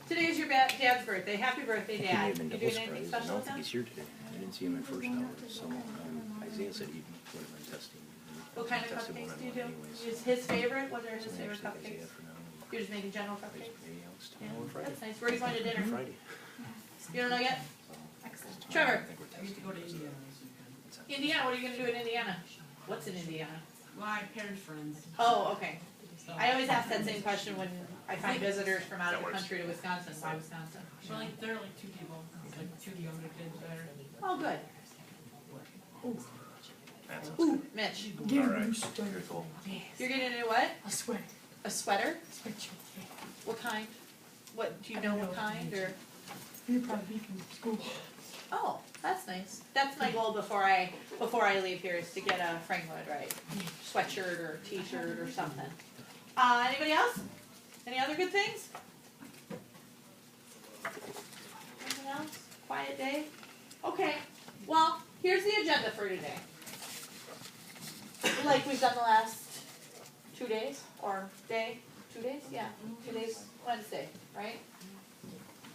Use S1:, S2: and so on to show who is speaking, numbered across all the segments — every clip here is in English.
S1: Today's your dad's birthday. Happy birthday, Dad. You doing anything special
S2: I don't
S1: with
S2: think
S1: him?
S2: he's here today. I didn't see him at first hour, so Isaiah said he would have been testing.
S1: What kind of cupcakes do you do? Is his favorite? What are his favorite cupcakes? You're just making general cupcakes? Yeah, that's nice. Where are you going to dinner?
S2: Friday.
S1: You don't know yet? Excellent. Trevor.
S3: I used to go to Indiana this weekend.
S1: Indiana, what are you going to do in Indiana? What's in Indiana?
S3: My parents' friends.
S1: Oh, okay. I always ask that same question when I find visitors from out of the country to Wisconsin. Why Wisconsin?
S3: Well, like, there are like 2 people, like 2 younger kids there.
S1: Oh, good.
S2: That sounds
S1: Ooh, Mitch.
S2: good. All right. Very cool.
S1: You're getting a what?
S4: A sweater.
S1: A sweater?
S4: Sweatshirt.
S1: What kind? What, do you know what kind or?
S4: You'll probably be from school.
S1: Oh, that's nice. That's my goal before I leave here is to get a Frankwood, right? Sweatshirt or t-shirt or something. Anybody else? Any other good things? Anything else? Quiet day? Okay. Well, here's the agenda for today. Like we've done the last 2 days or day? 2 days? Yeah. 2 days. Wednesday, right?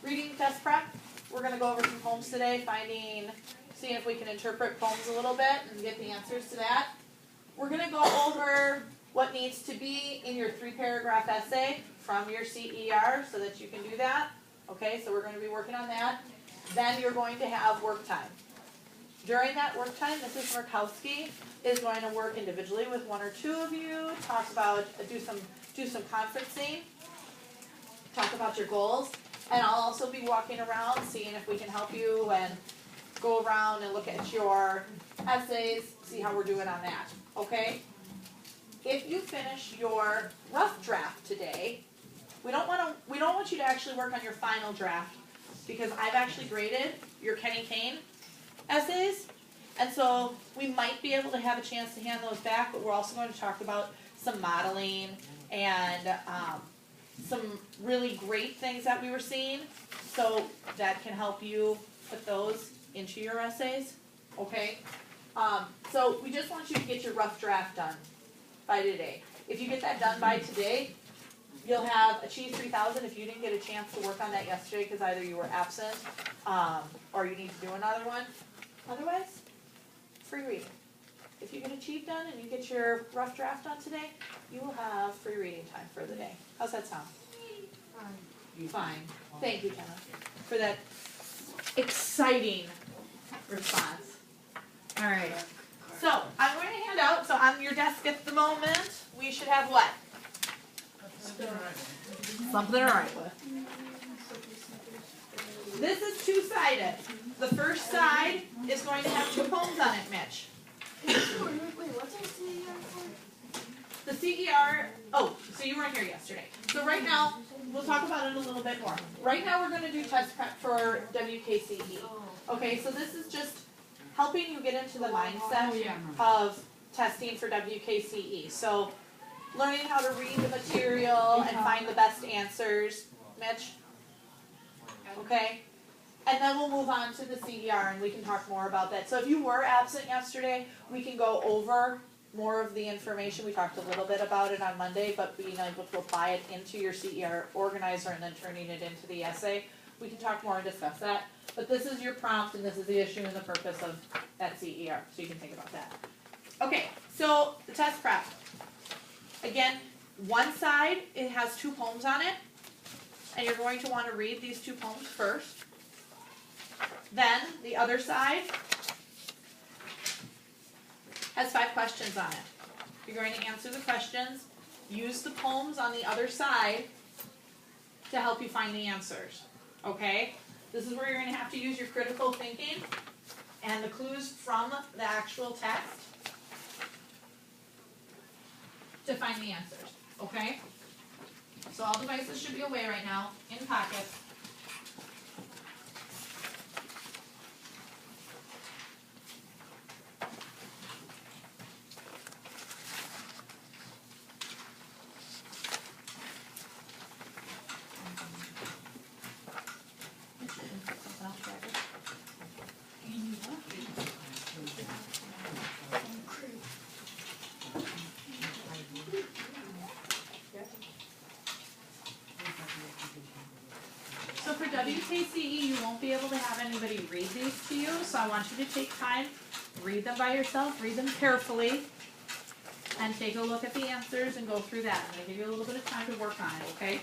S1: Reading test prep. We're going to go over some poems today, seeing if we can interpret poems a little bit and get the answers to that. We're going to go over what needs to be in your 3-paragraph essay from your CER so that you can do that. Okay, so we're going to be working on that. Then you're going to have work time. During that work time, Mrs. Murkowski is going to work individually with 1 or 2 of you, talk about, do some conferencing, talk about your goals. And I'll also be walking around, seeing if we can help you and go around and look at your essays, see how we're doing on that, okay? If you finish your rough draft today, we don't want you to actually work on your final draft because I've actually graded your Kenny Kane essays, and so we might be able to have a chance to hand those back, but we're also going to talk about some modeling and some really great things that we were seeing, so that can help you put those into your essays, okay? So we just want you to get your rough draft done by today. If you get that done by today, you'll have achieved 3,000 if you didn't get a chance to work on that yesterday because either you were absent or you need to do another one. Otherwise, free reading. If you get Achieve done and you get your rough draft done today, you will have free reading time for the day. How's that sound? Fine. Thank you, Jenna, for that exciting response. All right. So I'm going to hand out, so on your desk at the moment, we should have what? Something to write with. This is two-sided. The first side is going to have 2 poems on it, Mitch.
S5: Wait, what's our CER for?
S1: The CER, oh, so you weren't here yesterday. So right now, we'll talk about it a little bit more. Right now we're going to do test prep for WKCE. Okay, so this is just helping you get into the mindset of testing for WKCE. So learning how to read the material and find the best answers. Mitch? Okay? And then we'll move on to the CER and we can talk more about that. So if you were absent yesterday, we can go over more of the information. We talked a little bit about it on Monday, but being able to apply it into your CER organizer and then turning it into the essay. We can talk more and discuss that. But this is your prompt and this is the issue and the purpose of that CER. So you can think about that. Okay, so the test prep. Again, one side, it has 2 poems on it. And you're going to want to read these 2 poems first. Then the other side has 5 questions on it. You're going to answer the questions, use the poems on the other side to help you find the answers. Okay? This is where you're going to have to use your critical thinking and the clues from the actual text to find the answers. Okay? So all devices should be away right now, in pockets. So for WKCE, you won't be able to have anybody read these to you, so I want you to take time, read them by yourself, read them carefully, and take a look at the answers and go through that. I'm gonna give you a little bit of time to work on it, okay?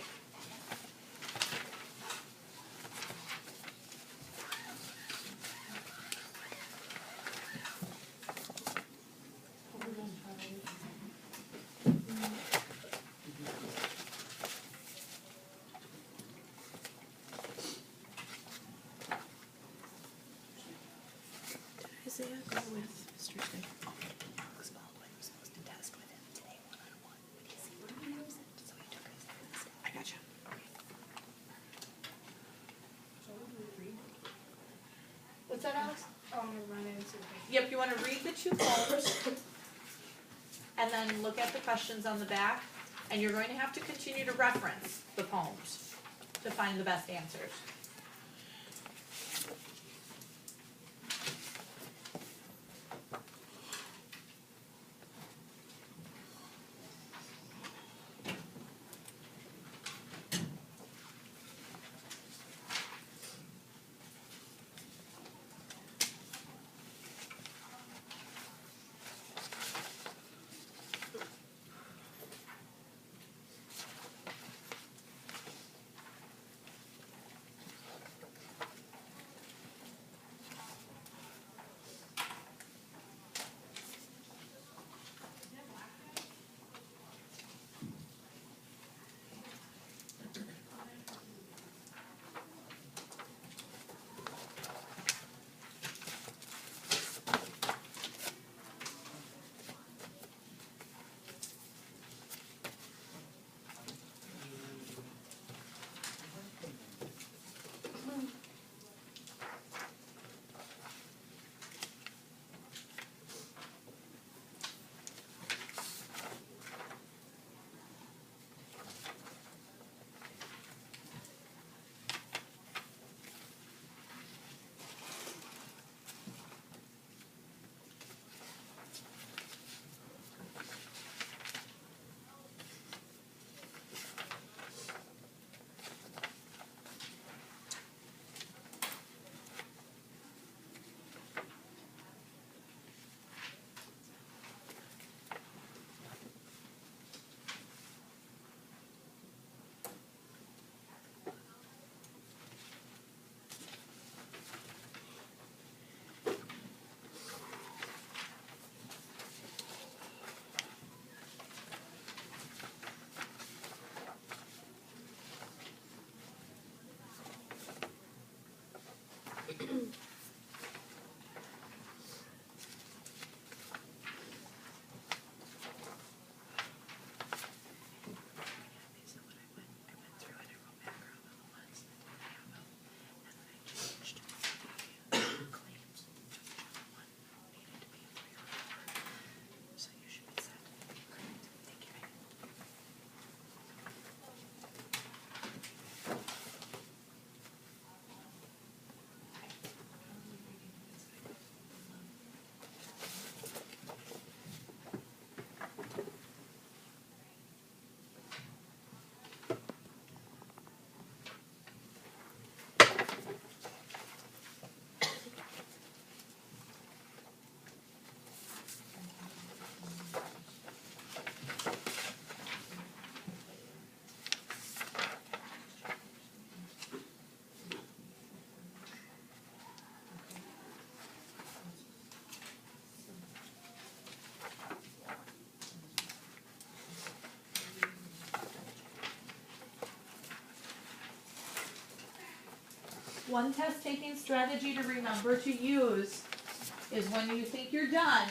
S6: Isaiah go with Mr. Smith? Alex Baldwin was supposed to test with him today one-on-one, but he seemed to be absent, so he took his instead. I gotcha.
S1: What's that, Alex?
S5: Oh, never mind, I didn't see the picture.
S1: Yep, you wanna read the two poems, and then look at the questions on the back, and you're going to have to continue to reference the poems to find the best answers.
S6: So when I went through and I wrote background on the ones that didn't have them, and then I changed the claims to whichever one needed to be a 3 or 4. So you should be set. Correct. Thank you.
S1: One test taking strategy to remember to use is when you think you're done,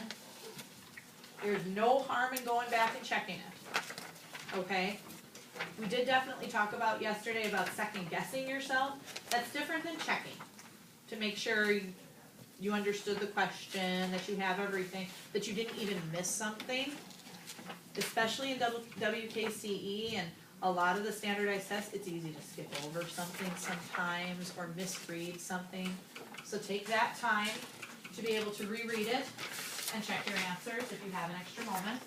S1: there's no harm in going back and checking it. Okay? We did definitely talk about yesterday about second guessing yourself. That's different than checking. To make sure you understood the question, that you have everything, that you didn't even miss something. Especially in WKCE and a lot of the standardized tests, it's easy to skip over something sometimes or misread something. So take that time to be able to reread it and check your answers if you have an extra moment.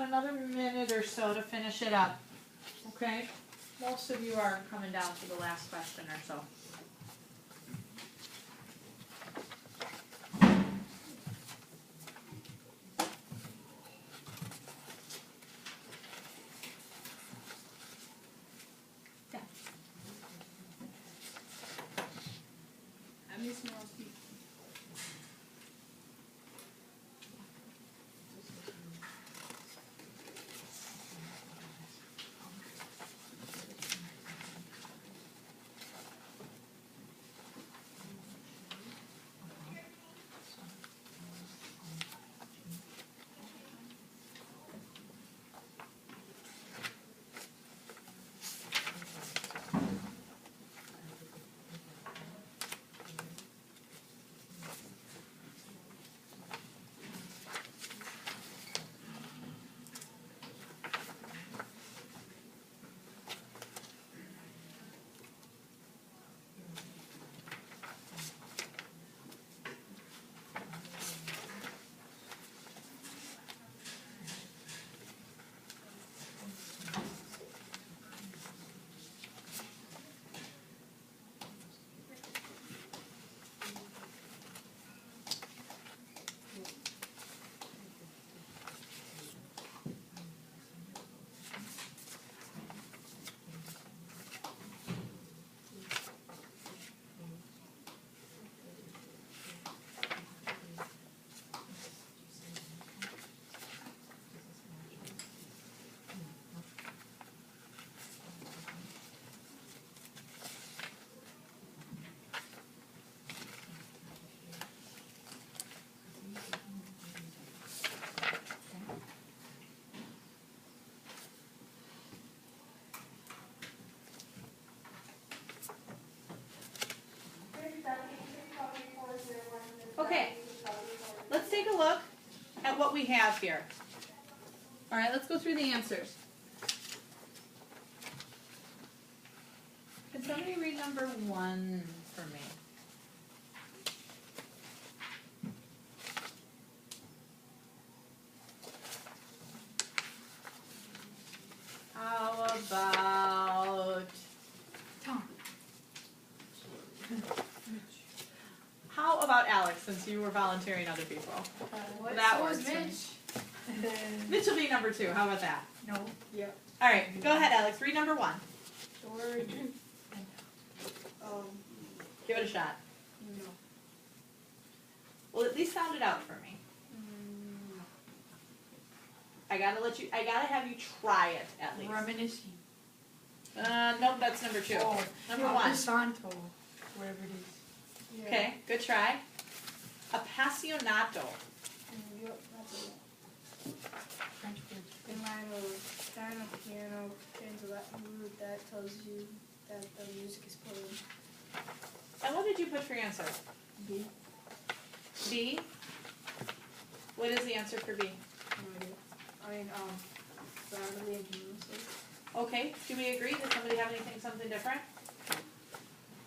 S1: another minute or so to finish it up. Okay? Most of you are coming down to the last question or so. Yeah.
S5: I miss more people.
S1: Okay, let's take a look at what we have here. All right, let's go through the answers. Can somebody read number 1 for me? How about
S4: Tom.
S1: How about Alex, since you were volunteering other people?
S5: What?
S1: That
S5: So
S1: works
S5: was
S1: for me.
S5: Mitch.
S1: Mitch will be number 2. How about that?
S4: No.
S5: Yep.
S1: All right, go ahead, Alex. Read number 1.
S5: George.
S1: Give it a shot.
S5: No.
S1: Well, at least sound it out for me.
S5: No.
S1: I gotta have you try it at least.
S4: Reminiscing.
S1: Nope, that's number 2.
S4: Oh,
S1: Number 1.
S4: Santo, whatever it is.
S5: Yeah.
S1: Okay, good try. Appassionato.
S5: Yep, that's it.
S4: French word.
S5: In line with kind of piano and that mood that tells you that the music is playing.
S1: And what did you put for your answer?
S5: B.
S1: B? What is the answer for B?
S5: No idea. I mean, Bradley and Jameson.
S1: Okay, do we agree? Does somebody have something different?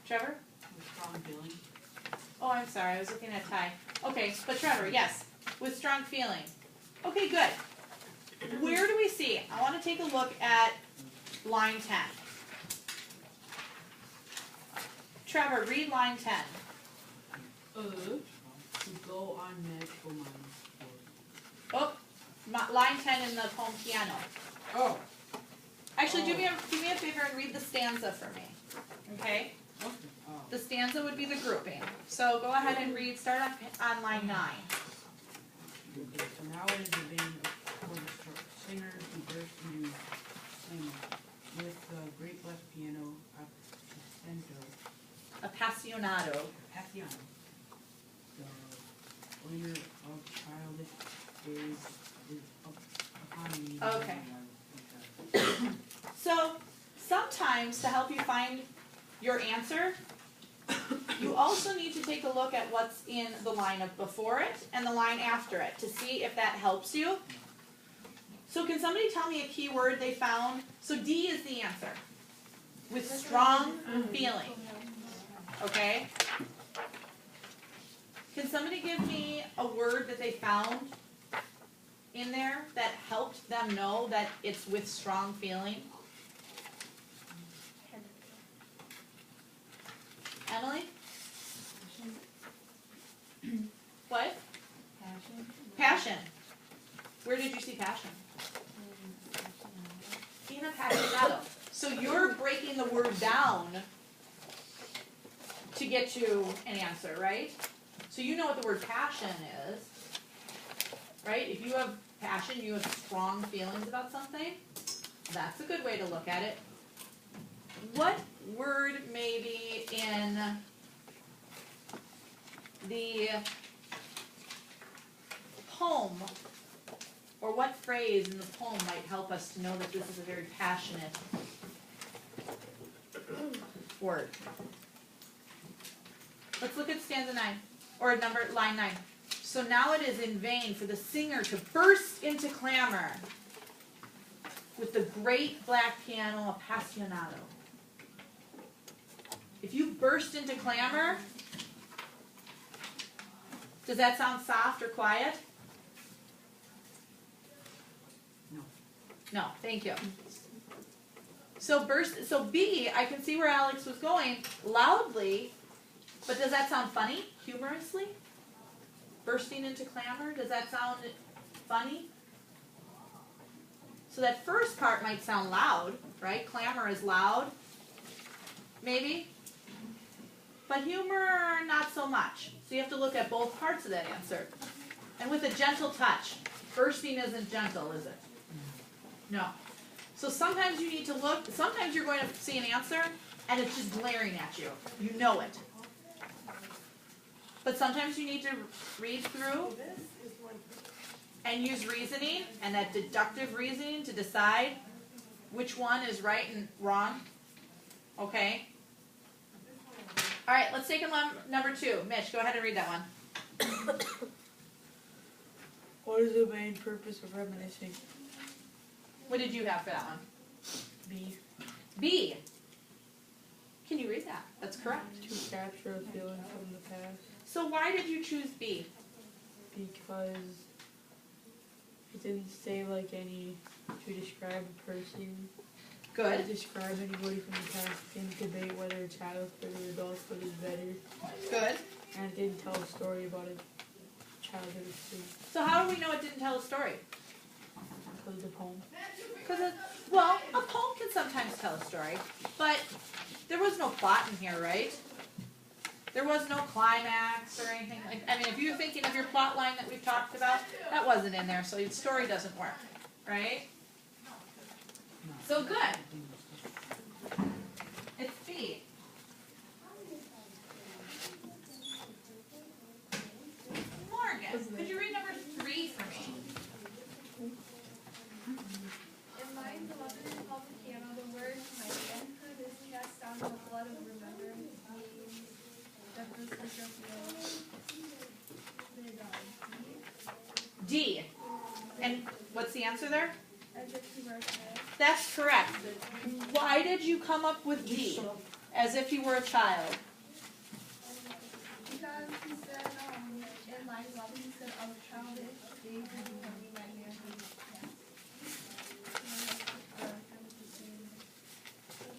S1: Trevor?
S3: With strong feeling.
S1: Oh, I'm sorry, I was looking at Ty. Okay, but Trevor, yes, with strong feeling. Okay, good. Where do we see? I want to take a look at line 10. Trevor, read line 10.
S3: To go on magical minds.
S1: Oh, line 10 in the poem Piano.
S3: Oh.
S1: Actually, do me a favor and read the stanza for me. Okay?
S3: Okay. Oh.
S1: The stanza would be the grouping. So go ahead and read, start on line 9.
S3: Okay, so now it is a band of singers who burst into flames with the great blessed piano
S1: Appassionato.
S3: Passiano. The owner of childish days is upon me.
S1: Okay. So sometimes to help you find your answer, you also need to take a look at what's in the line of before it and the line after it to see if that helps you. So can somebody tell me a key word they found? So D is the answer. With strong feeling. Okay? Can somebody give me a word that they found in there that helped them know that it's with strong feeling? Emily? What?
S4: Passion.
S1: Passion. Where did you see passion? In appassionado. So you're breaking the word down to get to an answer, right? So you know what the word passion is, right? If you have passion, you have strong feelings about something, that's a good way to look at it. What word maybe in the poem, or what phrase in the poem might help us to know that this is a very passionate word? Let's look at stanza 9, or line 9. So now it is in vain for the singer to burst into clamor with the great black piano appassionato. If you burst into clamor, does that sound soft or quiet?
S3: No.
S1: No, thank you. So B, I can see where Alex was going, loudly, but does that sound funny, humorously? Bursting into clamor, does that sound funny? So that first part might sound loud, right? Clamor is loud, maybe. But humor, not so much. So you have to look at both parts of that answer. And with a gentle touch. Bursting isn't gentle, is it? No. So sometimes you need to look, sometimes you're going to see an answer and it's just glaring at you. You know it. But sometimes you need to read through and use reasoning and that deductive reasoning to decide which one is right and wrong. Okay? All right, let's take number 2. Mitch, go ahead and read that one.
S3: What is the main purpose of reminiscing?
S1: What did you have for that one?
S3: B.
S1: B. Can you read that? That's correct.
S3: To capture a feeling from the past.
S1: So why did you choose B?
S3: Because it didn't say like any to describe a person.
S1: Good.
S3: To describe anybody from the past. Didn't debate whether a childhood or adulthood is better.
S1: Good.
S3: And it didn't tell a story about a childhood experience.
S1: So how do we know it didn't tell a story?
S3: Because of the poem.
S1: Well, a poem can sometimes tell a story, but there was no plot in here, right? There was no climax or anything. I mean, if you're thinking of your plot line that we've talked about, that wasn't in there, so your story doesn't work, right? So good. It's B. Morgan, could you read number 3 for me?
S5: In lines 11 and 12 the piano, the word my manhood is cast down in the blood of remembrance means that this is just
S1: D. And what's the answer there?
S5: as if he were a child.
S1: That's correct. Why did you come up with D? As if you were a child.
S5: Because he said, in line 11, he said, of childish days of becoming my manhood is cast.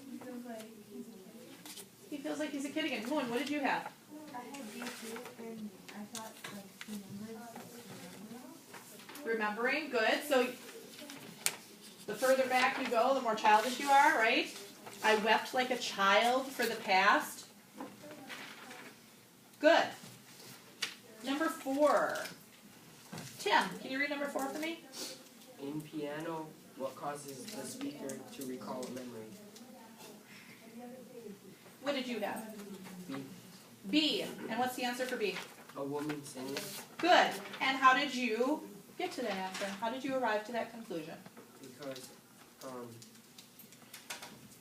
S5: He feels like he's a kid.
S1: He feels like he's a kid again. Moon, what did you have?
S4: I had B too, and I thought like
S1: Remembering, good. So the further back you go, the more childish you are, right? I wept like a child for the past. Good. Number 4. Tim, can you read number 4 for me?
S7: In piano, what causes the speaker to recall a memory?
S1: What did you have?
S7: B.
S1: B. And what's the answer for B?
S7: A woman singing.
S1: Good. And how did you get to that answer? How did you arrive to that conclusion?
S7: Because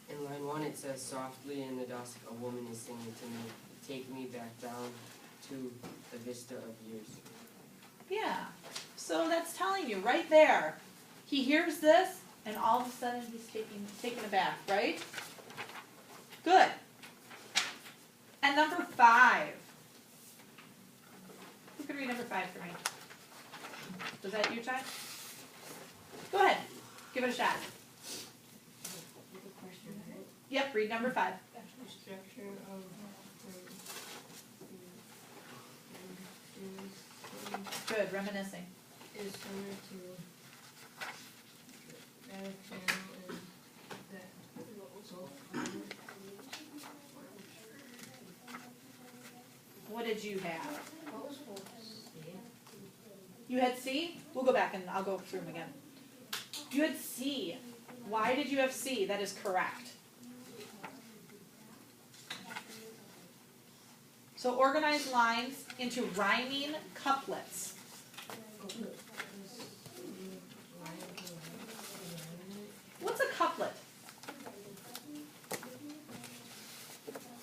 S7: in line 1 it says, softly in the dusk a woman is singing to me, take me back down to the vista of years.
S1: Yeah. So that's telling you right there. He hears this, and all of a sudden he's taken aback, right? Good. And number 5. Who could read number 5 for me? Was that you, Ty? Give it a shot. Yep, read number 5.
S8: The structure of
S1: Good, reminiscing.
S8: is similar to that of channel and that
S1: What did you have?
S8: what was full?
S1: You had C? We'll go back and I'll go through them again. You had C. Why did you have C? That is correct. So organize lines into rhyming couplets. What's a couplet?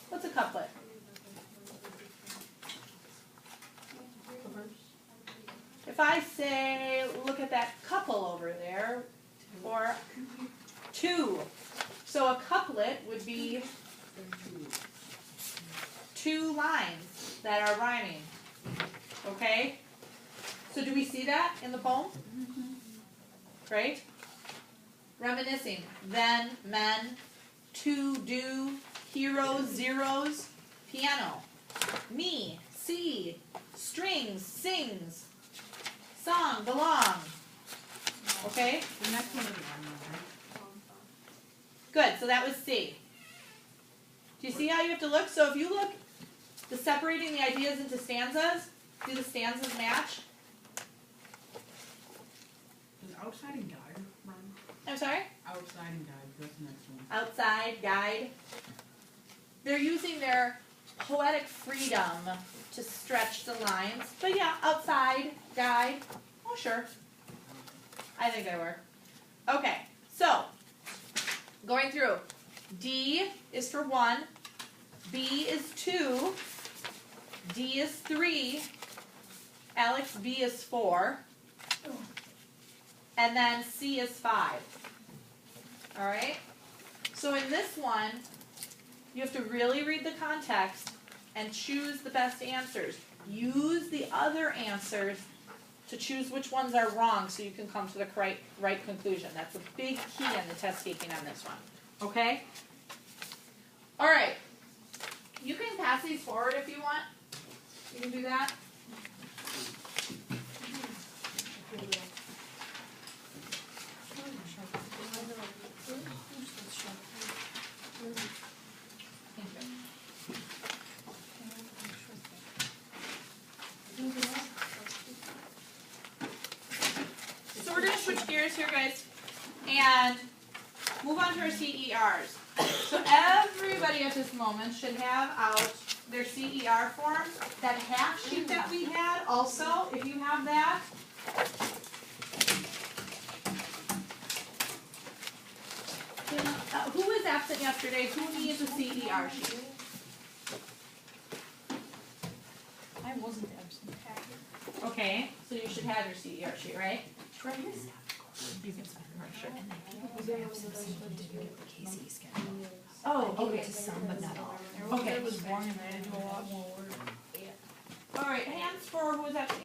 S1: What's a couplet? If I say, look at that couple over there, or 2. So a couplet would be 2 lines that are rhyming. Okay? So do we see that in the poem? Right? Reminiscing. Then, men, to, do, heroes, zeros, piano. Me, see, strings, sings, song, belong. Okay?
S3: The next one is one.
S1: Good, so that was C. Do you see how you have to look? So if you look, the separating the ideas into stanzas, do the stanzas match?
S3: Does outside and guide run?
S1: I'm sorry?
S3: Outside and guide, that's the next one.
S1: Outside, guide. They're using their poetic freedom to stretch the lines. But yeah, outside, guide. Oh, sure. I think they work. Okay, so going through. D is for 1. B is 2. D is 3. Alex, B is 4. And then C is 5. Alright? So in this one, you have to really read the context and choose the best answers. Use the other answers to choose which ones are wrong so you can come to the right conclusion. That's a big key in the test taking on this one. Okay? Alright. You can pass these forward if you want. You can do that. Thank you. So we're going to switch gears here, guys, and move on to our CERs. So everybody at this moment should have out their CER form. That half sheet that we had also, if you have that. Who was absent yesterday? Who needs a CER sheet?
S6: I wasn't absent.
S1: Okay, so you should have your CER sheet, right?
S6: You can sign it, sure. And then people who were absent, some of them didn't get the KC schedule.
S1: Oh,
S6: I gave
S1: okay.
S6: it to some, but not all.
S3: Everyone
S1: Okay.
S3: was born and they had to do a lot more work.
S1: All right, hands for who was absent